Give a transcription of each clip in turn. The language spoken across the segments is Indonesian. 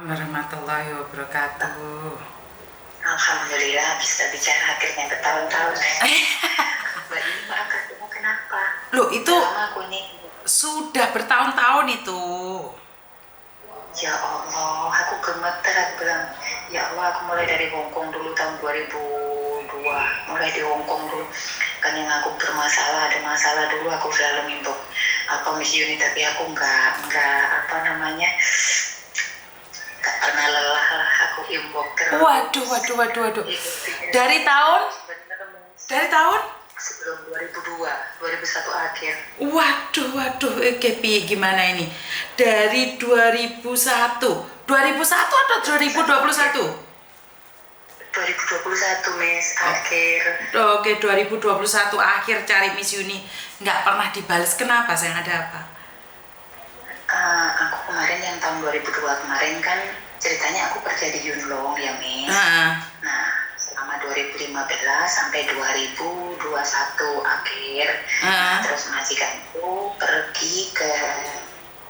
Warahmatullahi wabarakatuh. Alhamdulillah bisa bicara akhirnya bertahun-tahun. Mbak ini Mbak kamu kenapa? Loh itu Lama aku ini. sudah bertahun-tahun itu. Ya Allah, aku gemeter. Aku bilang, ya Allah, aku mulai dari Hongkong dulu tahun 2002. Mulai di Hongkong dulu. Kan yang aku bermasalah, ada masalah dulu aku selalu minta apa Miss Yuni, tapi aku nggak apa namanya, nggak pernah lelah lah. Aku imbok terus. Waduh. Dari tahun? Dari tahun? Sebelum 2001 akhir. Waduh, Kepi gimana ini? Dari 2001 atau 2021? 2021 Miss, akhir. Oke, 2021 akhir cari Miss Yuni. Nggak pernah dibales, kenapa sayang, ada apa? Aku kemarin yang tahun 2002 kemarin kan ceritanya aku kerja di Yunlong ya Miss. Nah selama 2015 sampai 2021 akhir. Terus majikanku pergi ke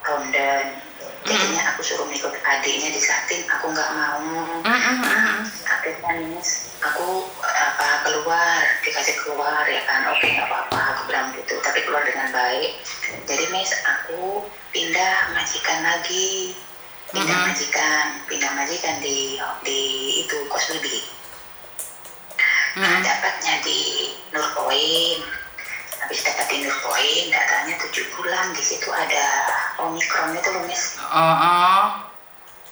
London. Jadinya aku suruh ikut adiknya di Satin, aku nggak mau. Akhirnya Miss, aku keluar, dikasih keluar ya kan, oke nggak apa-apa, aku bilang gitu, tapi keluar dengan baik. Jadi Miss, aku pindah majikan lagi, pindah majikan di itu Kosmetik. Nah dapatnya di Nurpoint. Habis dapat di Nurpoint, datanya 7 bulan, di situ ada Omikron itu loh Miss.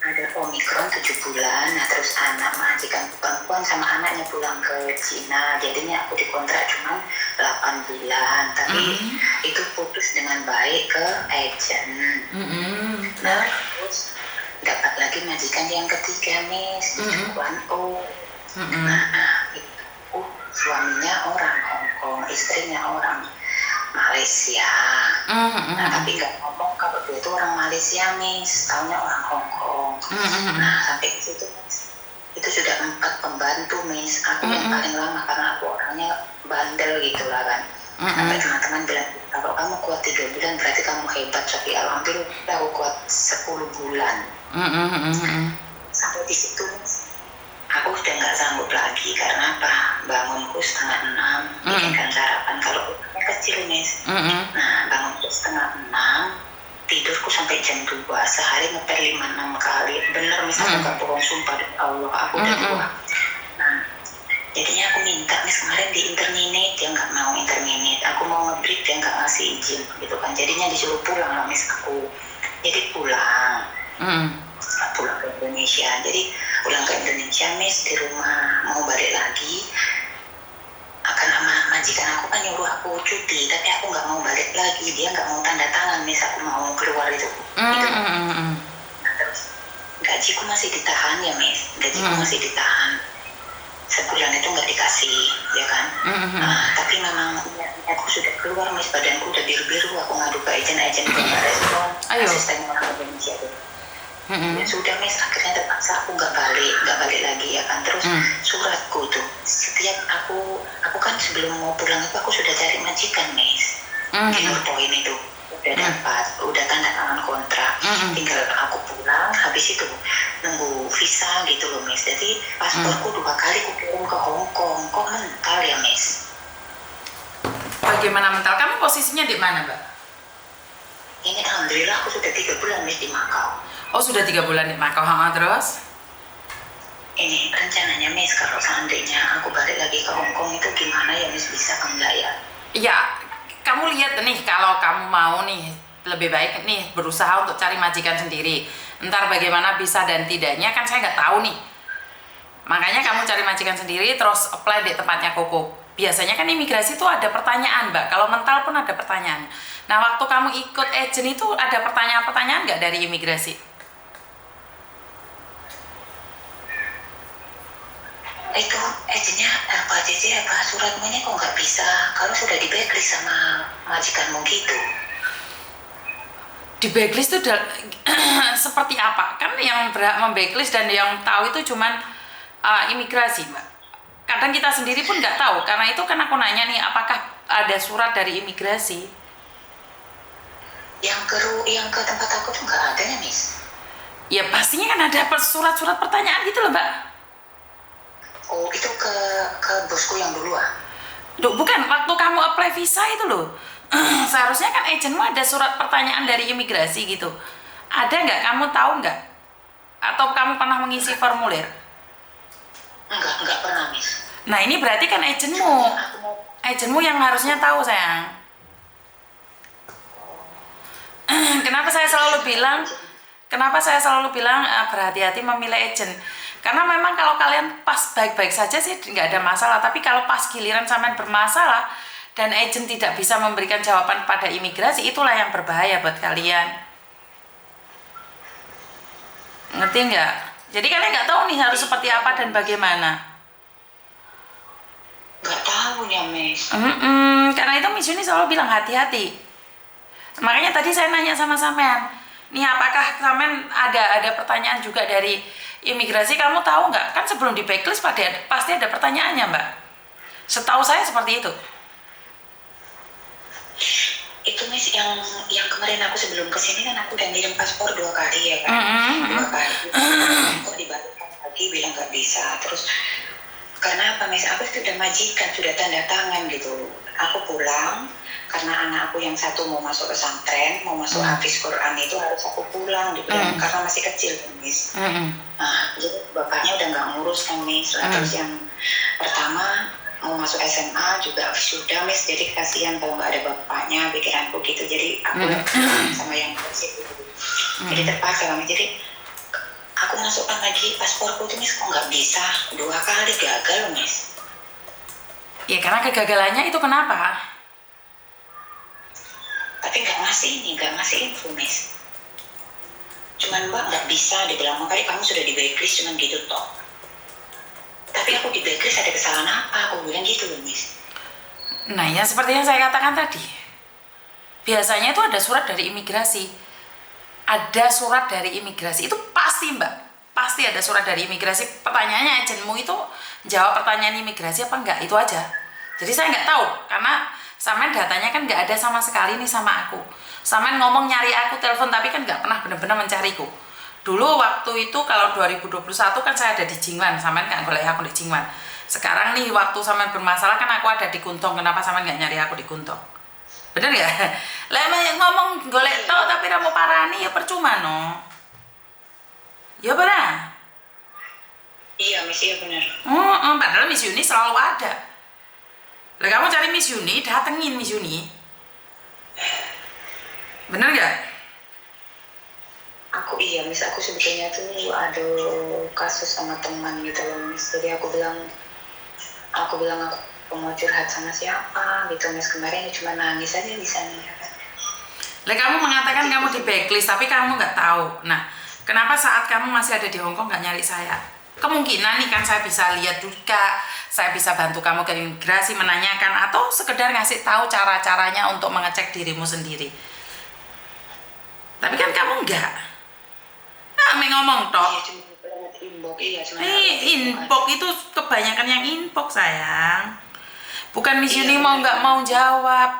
Ada Omikron 7 bulan. Nah terus anak majikan perempuan sama anaknya pulang ke Cina, jadinya aku dikontrak cuma 8 bulan, tapi itu putus dengan baik ke agent. Nah terus dapat lagi majikan yang ketiga Miss, di Cukuan O. Nah itu suaminya orang Hong Kong, istrinya orang Malaysia. Nah tapi nggak ngomong kalau dia itu orang Malaysia Miss, taunya orang Hong Kong. Nah sampai situ itu sudah 4 pembantu Miss, aku yang paling lama karena aku orangnya bandel gitu lah kan. Sampai teman-teman bilang, kalau kamu kuat 3 bulan berarti kamu hebat, tapi alhamdulillah aku kuat 10 bulan. Sampai di situ Miss, aku udah nggak sanggup lagi karena apa? Bangunku 5:30, bikinkan sarapan. Kalau kecil Miss, nah bangunku 5:30, tidurku sampai jam 2, sehari ngeper 5-6 kali. Bener Miss, aku nggak bohong, sumpah demi Allah, aku udah tua. Nah jadinya aku minta Miss kemarin di interminate, dia nggak mau interminate. Aku mau nge-break, dia nggak ngasih izin gitu kan. Jadinya disuruh pulang lah Miss aku. Jadi pulang ke Indonesia. Jadi pulang ke Indonesia Miss, di rumah mau balik lagi, akan sama majikan aku kan nyuruh aku cuti, tapi aku nggak mau balik lagi, dia nggak mau tanda tangan Miss, aku mau keluar itu. Nah, terus gajiku masih ditahan ya Miss, masih ditahan. Sebulan itu nggak dikasih ya kan. Tapi memang aku sudah keluar Miss, badanku udah biru-biru, aku ngadu ke agent itu nggak respon. Asisten orang Indonesia tuh. Ya sudah Miss, akhirnya terpaksa aku nggak balik lagi ya kan. Terus suratku tuh, setiap aku kan sebelum mau pulang itu aku sudah cari majikan Miss. Di Nurpoint itu udah dapat, udah tanda tangan kontrak, tinggal aku pulang, habis itu nunggu visa gitu loh Miss. Jadi pasporku 2 kali aku kirim ke Hong Kong, kok mental ya Miss. Bagaimana mental? Kamu posisinya di mana, Mbak? Ini alhamdulillah aku sudah 3 bulan Miss di Macau. Oh sudah 3 bulan di Macau, terus? Ini rencananya Miss, kalau seandainya aku balik lagi ke Hong Kong itu gimana ya Miss, bisa enggak ya? Iya, kamu lihat nih, kalau kamu mau nih, lebih baik nih berusaha untuk cari majikan sendiri. Ntar bagaimana bisa dan tidaknya kan saya nggak tahu nih. Makanya kamu cari majikan sendiri, terus apply di tempatnya Koko. Biasanya kan imigrasi itu ada pertanyaan, Mbak. Kalau mental pun ada pertanyaan. Nah, waktu kamu ikut agent itu ada pertanyaan-pertanyaan nggak dari imigrasi? Itu agentnya apa suratmu ini kok nggak bisa, kalau sudah di blacklist sama majikanmu gitu. Di blacklist itu seperti apa? Kan yang berhak memblacklist dan yang tahu itu cuman imigrasi, Mbak. Kadang kita sendiri pun nggak tahu, karena itu kan aku nanya nih, apakah ada surat dari imigrasi? Yang ke tempat aku tuh nggak ada ya Miss. Ya pastinya kan ada surat-surat pertanyaan gitu loh Mbak. Oh itu ke bosku yang dulu ah? Duh, bukan, waktu kamu apply visa itu loh. Seharusnya kan agentmu ada surat pertanyaan dari imigrasi gitu. Ada nggak? Kamu tahu nggak? Atau kamu pernah mengisi formulir? Enggak pernah, Miss. Nah ini berarti kan agentmu yang harusnya tahu sayang. Kenapa saya selalu bilang berhati-hati memilih agent? Karena memang kalau kalian pas baik-baik saja sih nggak ada masalah, tapi kalau pas giliran sampean bermasalah dan agent tidak bisa memberikan jawaban pada imigrasi, itulah yang berbahaya buat kalian. Ngerti nggak? Jadi kalian nggak tahu nih harus seperti apa dan bagaimana. Nggak tahu ya, Miss. Karena itu Miss Yuni selalu bilang hati-hati. Makanya tadi saya nanya sama sampean, nih apakah sampean ada pertanyaan juga dari imigrasi, kamu tahu nggak? Kan sebelum di backlist pasti ada pertanyaannya Mbak. Setahu saya seperti itu. Itu Miss yang kemarin aku sebelum kesini kan aku udah ngirim paspor 2 kali ya kan. 2 kali. Kok dibatalkan lagi bilang nggak bisa. Terus karena apa Miss? Aku sudah majikan, sudah tanda tangan gitu. Aku pulang karena anakku yang satu mau masuk pesantren, mau masuk hafiz Quran itu harus aku pulang dibilang karena masih kecil Miss. Nah, jadi bapaknya udah nggak ngurus kan Miss. Terus yang pertama mau masuk SMA juga sudah Miss, jadi kasihan kalau nggak ada bapaknya, pikiranku gitu. Jadi aku sama yang bersih gitu. Jadi terpaksa Miss. Jadi aku masukkan lagi pasporku tuh Miss, kok nggak bisa, 2 kali gagal Miss. Ya karena kegagalannya itu kenapa? Tapi nggak ngasih info Miss. Cuman Mbak nggak bisa, dibilang makanya kamu sudah di backlist, cuman gitu toh. Tapi aku di backlist ada kesalahan apa? Aku bilang gitu loh Miss. Nah ya seperti yang saya katakan tadi, biasanya itu ada surat dari imigrasi. Ada surat dari imigrasi, itu pasti Mbak, pasti ada surat dari imigrasi. Pertanyaannya agentmu itu jawab pertanyaan imigrasi apa enggak, itu aja. Jadi saya nggak tahu, karena sampean datanya kan nggak ada sama sekali nih sama aku. Sampean ngomong nyari aku, telepon, tapi kan nggak pernah benar-benar mencariku. Dulu waktu itu kalau 2021 kan saya ada di Jingwan, sampean nggak golek aku di Jingwan. Sekarang nih waktu sampean bermasalah kan aku ada di Kuntong, kenapa sampean nggak nyari aku di Kuntong? Bener ya? Lah ngomong golek tau tapi ramu parani ya percuma no. Ya benar. Iya Miss, iya benar. Padahal Miss Yuni selalu ada. Lah kamu cari Miss Yuni, datengin Miss Yuni. Bener gak? Iya Miss, aku sebetulnya tuh ada kasus sama teman gitu loh Miss. Jadi aku bilang aku mau curhat sama siapa gitu Miss. Kemarin cuma nangis aja di sana ya kan. Lah kamu mengatakan kamu di backlist tapi kamu nggak tahu. Nah, kenapa saat kamu masih ada di Hongkong nggak nyari saya? Kemungkinan nih kan saya bisa lihat juga, saya bisa bantu kamu ke imigrasi menanyakan atau sekedar ngasih tahu cara-caranya untuk mengecek dirimu sendiri. Tapi kan kamu enggak. Ngomong toh. Inbox itu kebanyakan yang inbox sayang. Bukan Miss Yuni mau nggak mau jawab.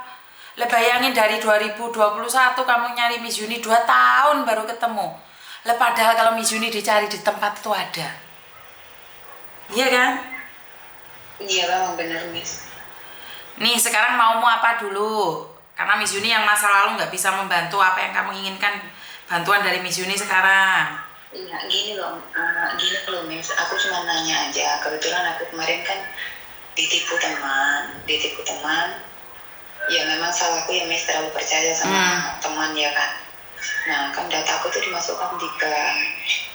Lah bayangin dari 2021 kamu nyari Miss Yuni 2 tahun baru ketemu. Lah padahal kalau Miss Yuni dicari di tempat itu ada. Iya kan? Iya memang benar Miss. Nih sekarang maumu apa dulu? Karena Miss Yuni yang masa lalu nggak bisa membantu apa yang kamu inginkan, bantuan dari Miss Yuni sekarang. Iya gini loh Miss, aku cuma nanya aja. Kebetulan aku kemarin kan ditipu teman. Ya memang salahku ya Miss, terlalu percaya sama teman ya kan. Nah kan dataku tuh dimasukkan di bank.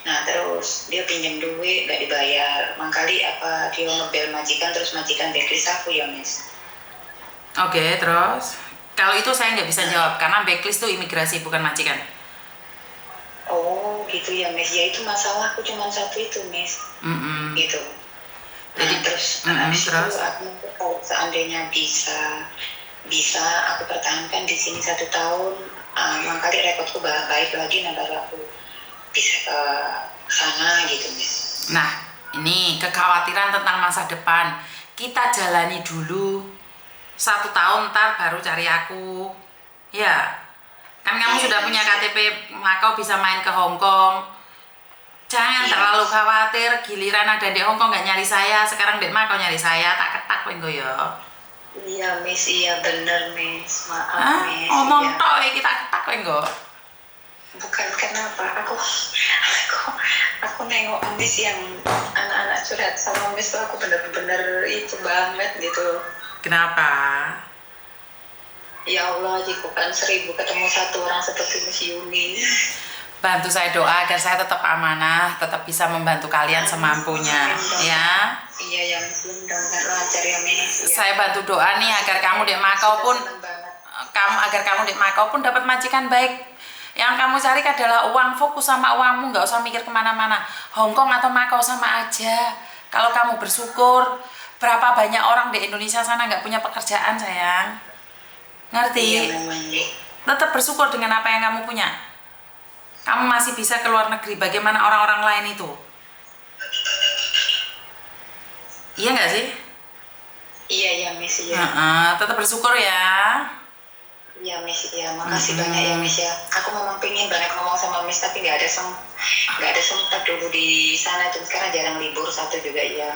Nah terus dia pinjam duit gak dibayar. Mangkali apa dia ngebel majikan, terus majikan backlist aku ya Miss. Oke, terus kalau itu saya nggak bisa jawab karena backlist tuh imigrasi bukan majikan. Oh gitu ya Miss, ya itu masalahku cuma satu itu Miss. Gitu. Nah terus itu aku kalau seandainya bisa aku pertahankan di sini 1 tahun, mangkali rekodku baik lagi, nah baru aku bisa ke sana gitu Miss. Nah ini kekhawatiran tentang masa depan kita jalani dulu 1 tahun, ntar baru cari aku ya kan. Kamu sudah punya KTP Makau, bisa main ke Hongkong Jangan terlalu khawatir, giliran ada di Hongkong nggak nyari saya, sekarang Dek Mako nyari saya, tak ketak kowe engko ya. Iya Miss, iya bener Miss, maaf Miss. Omong tok kita ketak kowe engko. Bukan kenapa, aku nengok Miss yang anak-anak curhat sama Miss tuh, aku bener-bener itu banget gitu. Kenapa? Ya Allah, jika kan 1000 ketemu satu orang seperti Miss Yuni. Bantu saya doa agar saya tetap amanah, tetap bisa membantu kalian semampunya, ya. Iya ya Miss, mudah-mudahan lancar ya Miss. Ya. Saya bantu doa nih agar kamu Dek Mako pun Dek Mako pun dapat majikan baik. Yang kamu cari adalah uang, fokus sama uangmu, nggak usah mikir kemana-mana. Hongkong atau Mako sama aja. Kalau kamu bersyukur, berapa banyak orang di Indonesia sana nggak punya pekerjaan sayang. Ngerti? Iya, tetap bersyukur dengan apa yang kamu punya. Kamu masih bisa ke luar negeri, bagaimana orang-orang lain itu? Iya nggak sih? Iya ya Miss, iya. Tetap bersyukur ya. Iya Miss, iya. Makasih banyak ya Miss ya. Aku memang pengen banget ngomong sama Miss, tapi nggak ada sempat dulu di sana. Dan sekarang jarang libur satu juga ya.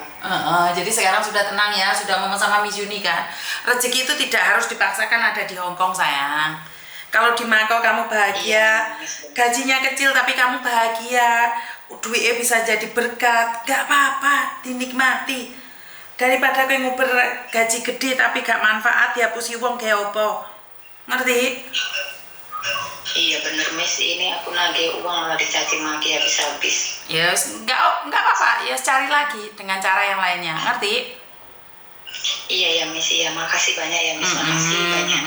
Jadi sekarang sudah tenang ya, sudah ngomong sama Miss Yuni kan. Rezeki itu tidak harus dipaksakan ada di Hongkong sayang. Kalau di Mako kamu bahagia, gajinya kecil tapi kamu bahagia, duitnya bisa jadi berkat, gak apa-apa, dinikmati. Daripada kayak nguber gaji gede tapi gak manfaat, ya pusi wong kayak opo. Ngerti? Iya bener Miss, ini aku nagih uang lah dicaci maki habis-habis. Ya nggak apa-apa, ya cari lagi dengan cara yang lainnya, ngerti? Iya ya Miss, iya. Makasih banyak ya Miss, makasih banyak.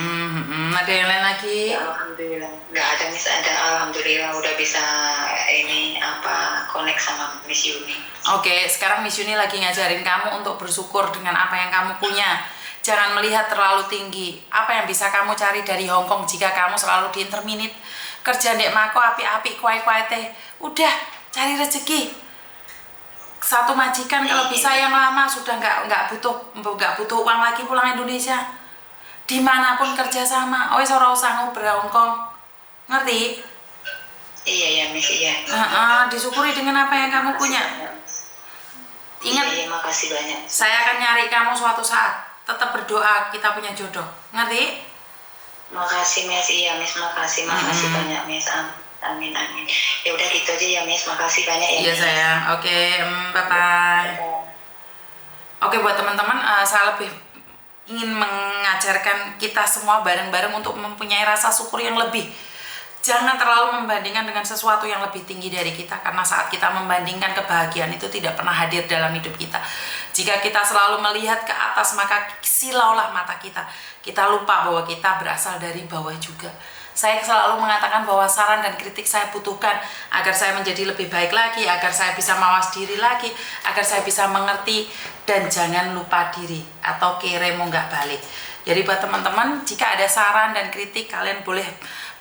Ada yang lain lagi? Ya, alhamdulillah. Nggak ada Miss, ada alhamdulillah udah bisa connect sama Miss Yuni. Oke, sekarang Miss Yuni lagi ngajarin kamu untuk bersyukur dengan apa yang kamu punya. Jangan melihat terlalu tinggi. Apa yang bisa kamu cari dari Hongkong jika kamu selalu diinterminate? Kerja Dek Mako api-api kuai-kuai teh. Udah, cari rezeki. Satu majikan kalau bisa yang lama sudah nggak butuh uang lagi pulang Indonesia. Dimanapun kerja sama, ora usah ngobrol Hongkong. Ngerti? Iya ya Miss, iya. Disyukuri dengan apa yang kamu punya. Ingat, iya, makasih banyak. Saya akan nyari kamu suatu saat. Tetap berdoa kita punya jodoh. Ngerti? Makasih Miss, iya Miss, makasih banyak Miss. Amin. Ya udah gitu aja ya Miss, makasih banyak ya. Iya sayang. Oke, bye-bye. Oke, buat teman-teman, saya lebih ingin mengajarkan kita semua bareng-bareng untuk mempunyai rasa syukur yang lebih. Jangan terlalu membandingkan dengan sesuatu yang lebih tinggi dari kita, karena saat kita membandingkan, kebahagiaan itu tidak pernah hadir dalam hidup kita. Jika kita selalu melihat ke atas, maka silaulah mata kita. Kita lupa bahwa kita berasal dari bawah juga. Saya selalu mengatakan bahwa saran dan kritik saya butuhkan agar saya menjadi lebih baik lagi, agar saya bisa mawas diri lagi, agar saya bisa mengerti, dan jangan lupa diri atau kiremu nggak balik. Jadi buat teman-teman, jika ada saran dan kritik, kalian boleh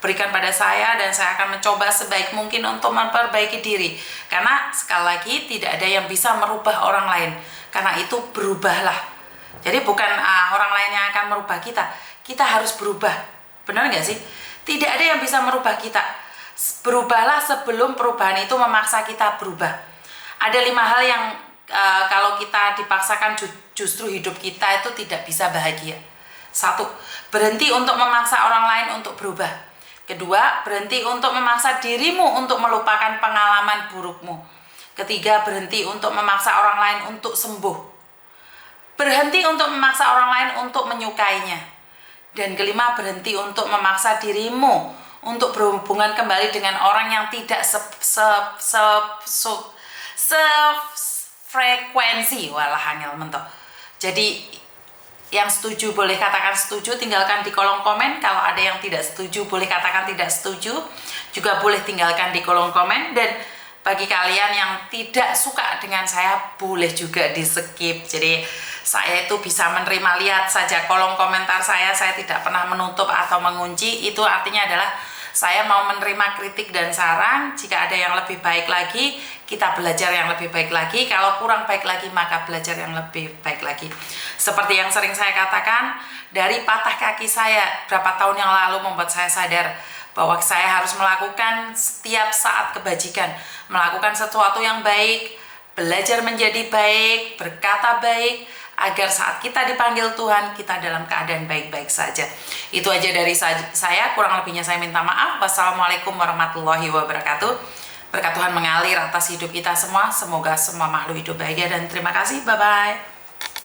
berikan pada saya dan saya akan mencoba sebaik mungkin untuk memperbaiki diri. Karena sekali lagi tidak ada yang bisa merubah orang lain. Karena itu berubahlah. Jadi bukan orang lain yang akan merubah kita. Kita harus berubah. Benar nggak sih? Tidak ada yang bisa merubah kita. Berubahlah sebelum perubahan itu memaksa kita berubah. Ada 5 hal yang kalau kita dipaksakan justru hidup kita itu tidak bisa bahagia. 1. Berhenti untuk memaksa orang lain untuk berubah. 2. Berhenti untuk memaksa dirimu untuk melupakan pengalaman burukmu. 3. Berhenti untuk memaksa orang lain untuk sembuh. Berhenti untuk memaksa orang lain untuk menyukainya. Dan 5, berhenti untuk memaksa dirimu untuk berhubungan kembali dengan orang yang tidak sefrekuensi. Walah angel mentok. Jadi yang setuju boleh katakan setuju, tinggalkan di kolom komen. Kalau ada yang tidak setuju boleh katakan tidak setuju, juga boleh tinggalkan di kolom komen. Dan bagi kalian yang tidak suka dengan saya boleh juga di skip. Jadi saya itu bisa menerima, lihat saja kolom komentar saya tidak pernah menutup atau mengunci. Itu artinya adalah saya mau menerima kritik dan saran. Jika ada yang lebih baik lagi, kita belajar yang lebih baik lagi. Kalau kurang baik lagi, maka belajar yang lebih baik lagi. Seperti yang sering saya katakan, dari patah kaki saya berapa tahun yang lalu membuat saya sadar bahwa saya harus melakukan setiap saat kebajikan, melakukan sesuatu yang baik, belajar menjadi baik, berkata baik, agar saat kita dipanggil Tuhan, kita dalam keadaan baik-baik saja. Itu aja dari saya, kurang lebihnya saya minta maaf. Wassalamualaikum warahmatullahi wabarakatuh. Berkat Tuhan mengalir atas hidup kita semua. Semoga semua makhluk hidup bahagia dan terima kasih. Bye-bye.